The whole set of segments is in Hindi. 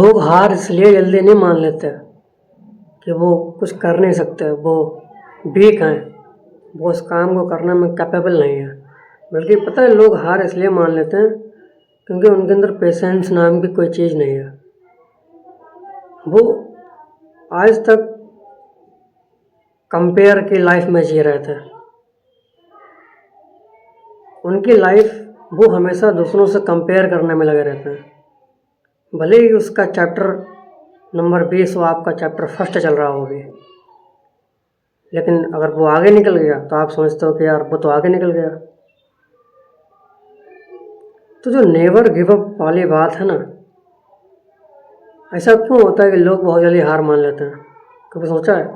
लोग हार इसलिए जल्दी नहीं मान लेते कि वो कुछ कर नहीं सकते, वो वीक हैं, वो उस काम को करने में कैपेबल नहीं है। बल्कि पता है, लोग हार इसलिए मान लेते हैं क्योंकि उनके अंदर पेशेंस नाम की कोई चीज़ नहीं है। वो आज तक कंपेयर की लाइफ में जी रहे थे। उनकी लाइफ वो हमेशा दूसरों से कंपेयर करने में लगे रहते हैं। भले ही उसका चैप्टर नंबर 20 वो आपका चैप्टर फर्स्ट चल रहा हो भी, लेकिन अगर वो आगे निकल गया तो आप समझते हो कि यार वो तो आगे निकल गया। तो जो नेवर गिव अप वाली बात है ना, ऐसा क्यों होता है कि लोग बहुत जल्दी हार मान लेते हैं? कभी सोचा है?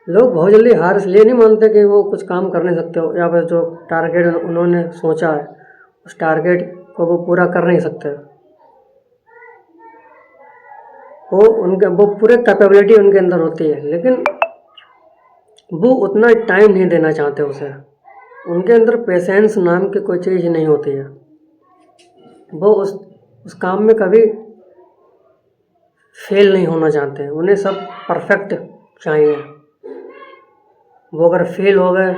लोग बहुत जल्दी हार इसलिए नहीं मानते कि वो कुछ काम कर नहीं सकते हो, या फिर जो टारगेट उन्होंने सोचा है उस टारगेट को वो पूरा कर नहीं सकते। वो पूरे कैपेबिलिटी उनके अंदर होती है, लेकिन वो उतना टाइम नहीं देना चाहते उसे। उनके अंदर पेशेंस नाम की कोई चीज़ नहीं होती है। वो उस काम में कभी फेल नहीं होना चाहते। उन्हें सब परफेक्ट चाहिए। वो अगर फेल हो गए,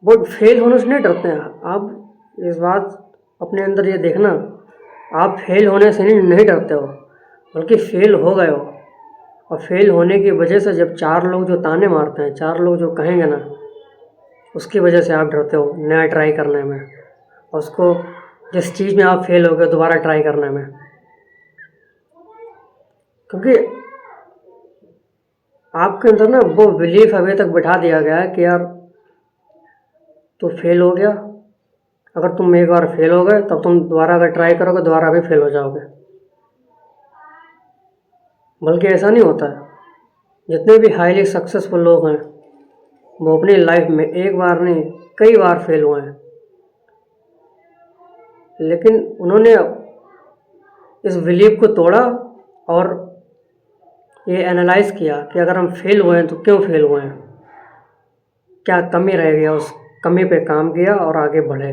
वो फेल होने से नहीं डरते हैं। आप इस बात अपने अंदर ये देखना, आप फेल होने से नहीं डरते हो, बल्कि फेल हो गए हो, और फेल होने की वजह से जब 4 लोग जो ताने मारते हैं, 4 लोग जो कहेंगे ना, उसकी वजह से आप डरते हो नया ट्राई करने में, और उसको जिस चीज़ में आप फेल हो गए दोबारा ट्राई करने में। क्योंकि आपके अंदर ना वो बिलीफ अभी तक बिठा दिया गया है कि यार तू फेल हो गया, अगर तुम एक बार फेल हो गए तब तुम दोबारा अगर ट्राई करोगे दोबारा भी फेल हो जाओगे। बल्कि ऐसा नहीं होता है। जितने भी हाईली सक्सेसफुल लोग हैं वो अपनी लाइफ में एक बार नहीं कई बार फेल हुए हैं, लेकिन उन्होंने इस बिलीफ को तोड़ा और ये एनालाइज किया कि अगर हम फेल हुए हैं तो क्यों फेल हुए हैं, क्या कमी रह गया, उस कमी पे काम किया और आगे बढ़े।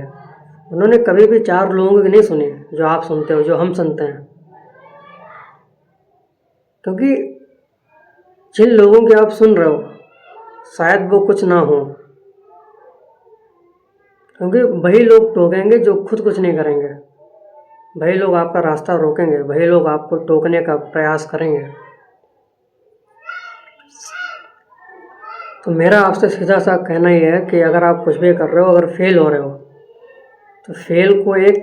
उन्होंने कभी भी 4 लोगों की नहीं सुनी जो आप सुनते हो, जो हम सुनते हैं। क्योंकि जिन लोगों की आप सुन रहे हो शायद वो कुछ ना हो, क्योंकि वही लोग टोकेंगे जो खुद कुछ नहीं करेंगे। वही लोग आपका रास्ता रोकेंगे, वही लोग आपको टोकने का प्रयास करेंगे। तो मेरा आपसे सीधा सा कहना ये है कि अगर आप कुछ भी कर रहे हो, अगर फेल हो रहे हो, तो फेल को एक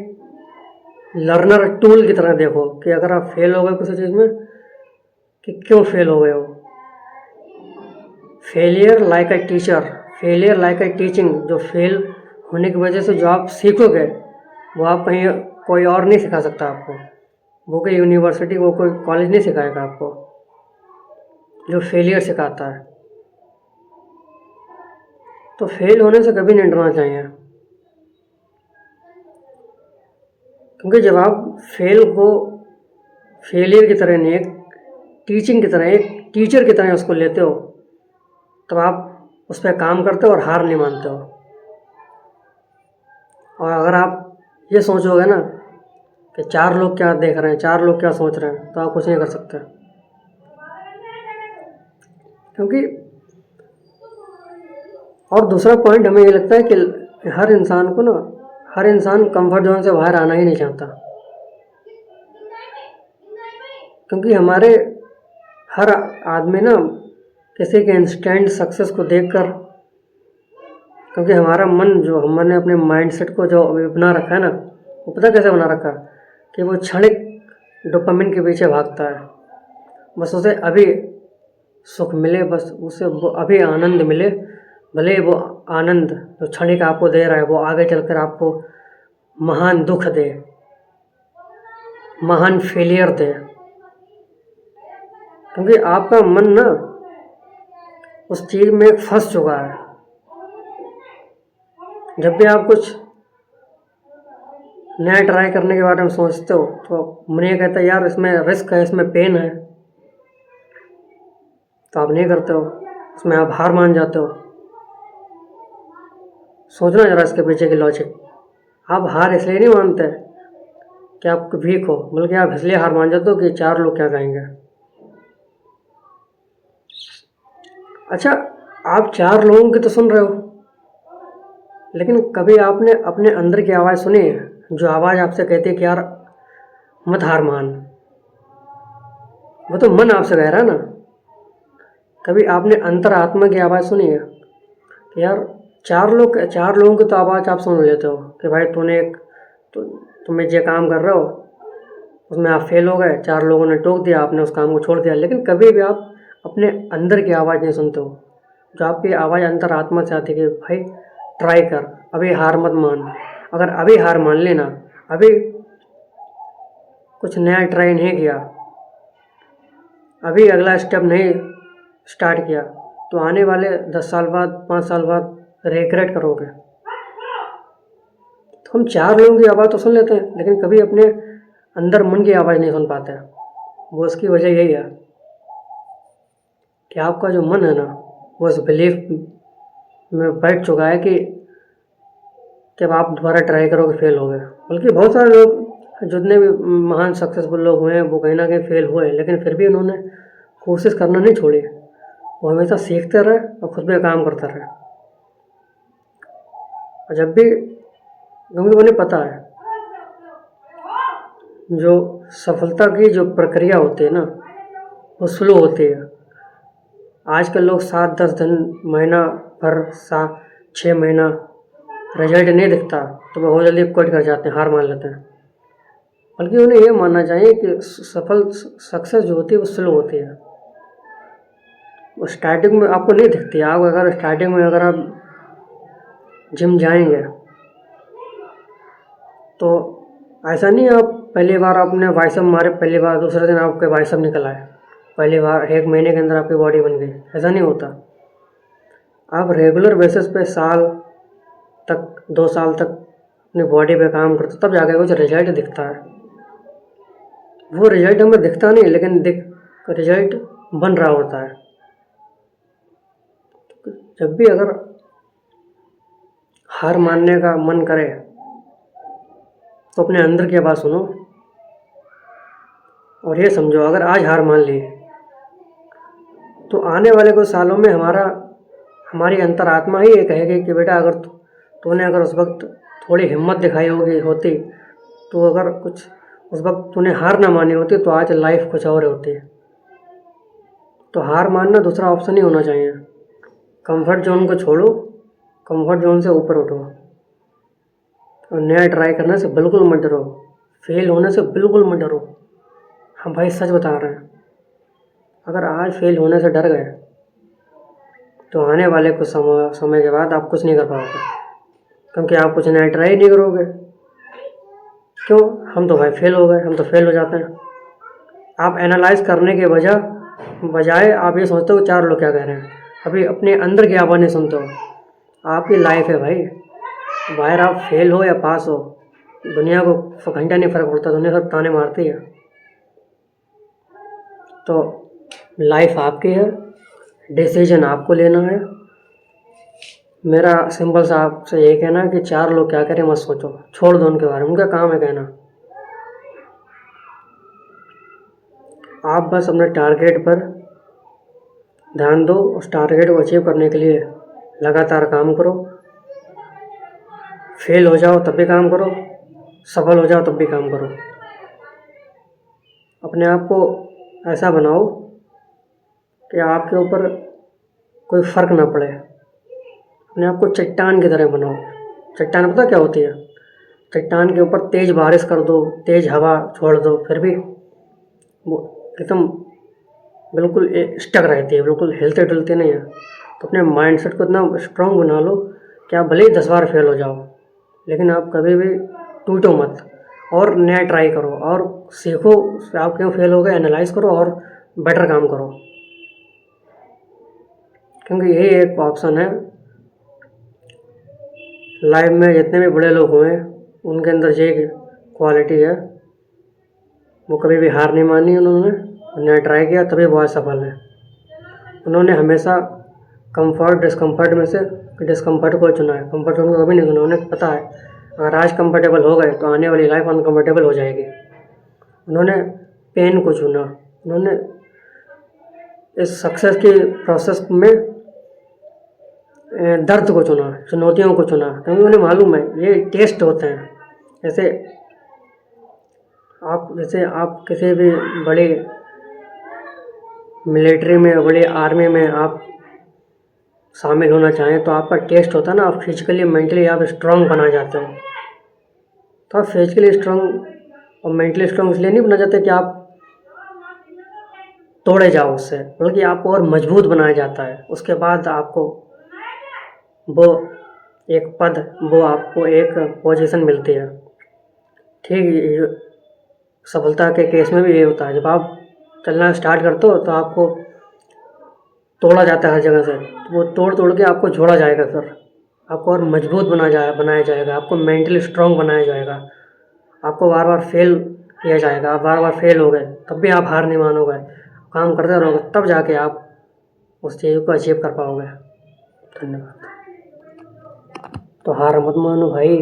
लर्नर टूल की तरह देखो कि अगर आप फेल हो गए किसी चीज़ में, कि क्यों फेल हो गए हो। Failure like a teacher, failure like a teaching. जो फेल होने की वजह से जो आप सीखोगे वो आप कहीं कोई और नहीं सिखा सकता आपको। वो कोई यूनिवर्सिटी, वो कोई कॉलेज नहीं सिखाएगा आपको जो फेलियर सिखाता है। तो फेल होने से कभी नहीं डरना चाहिए, क्योंकि जब आप फेल को फेलियर की तरह नहीं, एक टीचिंग की तरह, एक टीचर की तरह उसको लेते हो, तब आप उस पर काम करते हो और हार नहीं मानते हो। और अगर आप ये सोचोगे ना कि 4 लोग क्या देख रहे हैं, 4 लोग क्या सोच रहे हैं, तो आप कुछ नहीं कर सकते। क्योंकि और दूसरा पॉइंट हमें ये लगता है कि हर इंसान कंफर्ट जोन से बाहर आना ही नहीं चाहता। क्योंकि हमारे हर आदमी ना किसी के इंस्टेंट सक्सेस को देखकर, क्योंकि हमारा मन जो हमने अपने माइंडसेट को जो बना रखा है ना, वो पता कैसे बना रखा है कि वो क्षणिक डोपामिन के पीछे भागता है। बस उसे अभी सुख मिले, बस उसे वो अभी आनंद मिले, भले वो आनंद जो क्षणिक आपको दे रहा है वो आगे चलकर आपको महान दुख दे, महान फेलियर दे। क्योंकि आपका मन ना उस चीज़ में फंस चुका है। जब भी आप कुछ नया ट्राई करने के बारे में सोचते हो तो मन ये कहता है यार इसमें रिस्क है, इसमें पेन है, तो आप नहीं करते हो, उसमें आप हार मान जाते हो। सोचना जरा इसके पीछे की लॉजिक। आप हार इसलिए नहीं मानते कि आप वीक हो, बल्कि आप इसलिए हार मान जाते हो कि 4 लोग क्या कहेंगे। अच्छा, आप 4 लोगों की तो सुन रहे हो, लेकिन कभी आपने अपने अंदर की आवाज़ सुनी है, जो आवाज़ आपसे कहती है कि यार मत हार मान? वो तो मन आपसे कह रहा है ना। कभी आपने अंतरात्मा की आवाज़ सुनी है कि यार 4 लोगों की तो आवाज़ आप सुन लेते हो कि भाई तुम्हें जो काम कर रहे हो उसमें आप फेल हो गए, 4 लोगों ने टोक दिया, आपने उस काम को छोड़ दिया। लेकिन कभी भी आप अपने अंदर की आवाज़ नहीं सुनते हो, जो आपकी आवाज़ अंतरात्मा से आती है कि भाई ट्राई कर, अभी हार मत मान। अगर अभी हार मान लेना, अभी कुछ नया ट्राई नहीं किया, अभी अगला स्टेप नहीं स्टार्ट किया, तो आने वाले 10 साल बाद, 5 साल बाद रिग्रेट करोगे। तो हम 4 लोगों की आवाज़ तो सुन लेते हैं, लेकिन कभी अपने अंदर मन की आवाज़ नहीं सुन पाते। वो उसकी वजह यही है कि आपका जो मन है ना, वो इस बिलीफ में बैठ चुका है कि जब आप दोबारा ट्राई करोगे फेल हो गए। बल्कि बहुत सारे लोग, जितने भी महान सक्सेसफुल लोग हुए हैं, वो कहीं ना कहीं फेल हुए, लेकिन फिर भी उन्होंने कोशिश करना नहीं छोड़ी। वो हमेशा सीखते रहे और खुद पे काम करते रहे। और जब भी, क्योंकि उन्हें पता है जो सफलता की जो प्रक्रिया होती है ना, वो स्लो होती है। आजकल लोग 7-10 दिन, महीना भर, 6 महीना रिजल्ट नहीं दिखता तो वो बहुत जल्दी क्विट कर जाते हैं, हार मान लेते हैं। बल्कि उन्हें ये मानना चाहिए कि सक्सेस जो होती है वो स्लो होती है। वो स्टार्टिंग में आपको नहीं दिखती। आप अगर स्टार्टिंग में अगर आप जिम जाएंगे तो ऐसा नहीं आप पहली बार आपने बाइसेप मारे, पहली बार दूसरे दिन आपके बाइसेप निकल आए, पहली बार 1 महीने के अंदर आपकी बॉडी बन गई, ऐसा नहीं होता। आप रेगुलर बेसिस पे साल तक, 2 साल तक अपनी बॉडी पे काम करते, तब जाके कुछ रिजल्ट दिखता है। वो रिजल्ट हमें दिखता नहीं, लेकिन रिजल्ट बन रहा होता है। जब भी अगर हार मानने का मन करे तो अपने अंदर की आवाज़ सुनो और ये समझो, अगर आज हार मान ली तो आने वाले कुछ सालों में हमारी अंतरात्मा ही ये कहेगी कि बेटा अगर तूने अगर उस वक्त थोड़ी हिम्मत दिखाई होती, तो अगर कुछ उस वक्त तूने हार ना मानी होती, तो आज लाइफ कुछ और होती। तो हार मानना दूसरा ऑप्शन ही होना चाहिए। कंफर्ट जोन को छोड़ो, कंफर्ट जोन से ऊपर उठो और नया ट्राई करने से बिल्कुल मत डरो, फेल होने से बिल्कुल मत डरो। हम भाई सच बता रहे हैं, अगर आज फेल होने से डर गए तो आने वाले कुछ समय के बाद आप कुछ नहीं कर पाओगे, क्योंकि आप कुछ नया ट्राई नहीं करोगे। क्यों? हम तो भाई फेल हो गए, हम तो फेल हो जाते हैं। आप एनालाइज करने के बजाय आप ये सोचते हो 4 लोग क्या कह रहे हैं, अभी अपने अंदर की आवाज़ नहीं सुनते हो। आपकी लाइफ है भाई, बाहर आप फेल हो या पास हो, दुनिया को घंटा नहीं फ़र्क पड़ता, दुनिया सब ताने मारती है। तो लाइफ आपकी है, डिसीजन आपको लेना है। मेरा सिंपल सा आपसे यही कहना है कि 4 लोग क्या करें मत सोचो, छोड़ दो उनके बारे में, उनका काम है कहना। आप बस अपने टारगेट पर ध्यान दो, उस टारगेट को अचीव करने के लिए लगातार काम करो। फेल हो जाओ तब भी काम करो, सफल हो जाओ तब भी काम करो। अपने आप को ऐसा बनाओ कि आपके ऊपर कोई फ़र्क ना पड़े। अपने आप को चट्टान की तरह बनाओ। चट्टान पता क्या होती है? चट्टान के ऊपर तेज़ बारिश कर दो, तेज़ हवा छोड़ दो, फिर भी वो एकदम बिल्कुल स्टक रहती है, बिल्कुल हिलते डुलते नहीं है। तो अपने माइंडसेट को इतना स्ट्रॉन्ग बना लो कि आप भले ही 10 बार फेल हो जाओ, लेकिन आप कभी भी टूटो मत और नया ट्राई करो और सीखो आप क्यों फेल हो गए, एनालाइज करो और बेटर काम करो। क्योंकि यही एक ऑप्शन है लाइफ में। जितने भी बड़े लोग हुए उनके अंदर ये क्वालिटी है, वो कभी भी हार नहीं मानी, उन्होंने नया ट्राई किया, तभी वो आज सफल है। उन्होंने हमेशा डिस्कम्फर्ट में से डिस्कम्फर्ट को चुना है, कंफर्ट जोन को कभी नहीं चुना। उन्हें पता है अगर आज कंफर्टेबल हो गए तो आने वाली लाइफ अनकंफर्टेबल हो जाएगी। उन्होंने पेन को चुना, उन्होंने इस सक्सेस की प्रोसेस में दर्द को चुना, चुनौतियों को चुना, क्योंकि उन्हें मालूम है ये टेस्ट होते हैं। जैसे आप किसी भी बड़ी मिलिट्री में, बड़ी आर्मी में आप शामिल होना चाहें तो आपका टेस्ट होता है ना, आप फिजिकली मेंटली आप स्ट्रांग बना जाते हो। तो आप फिजिकली स्ट्रांग और मेंटली स्ट्रांग इसलिए नहीं बना जाते कि आप तोड़े जाओ उससे, बल्कि आपको और मजबूत बनाया जाता है। उसके बाद आपको वो आपको एक पोजीशन मिलती है। ठीक सफलता के केस में भी ये होता है, जब आप चलना स्टार्ट करते हो तो आपको तोड़ा जाता है हर जगह से, तो वो तोड़ के आपको जोड़ा जाएगा, फिर आपको और मजबूत बनाया जाएगा, आपको मेंटली स्ट्रांग बनाया जाएगा, आपको बार बार फेल किया जाएगा। आप बार बार फेल हो गए तब भी आप हार नहीं मानोगे, काम करते रहोगे, तब जाके आप उस चीज़ को अचीव कर पाओगे। धन्यवाद। तो हार मत मानो भाई।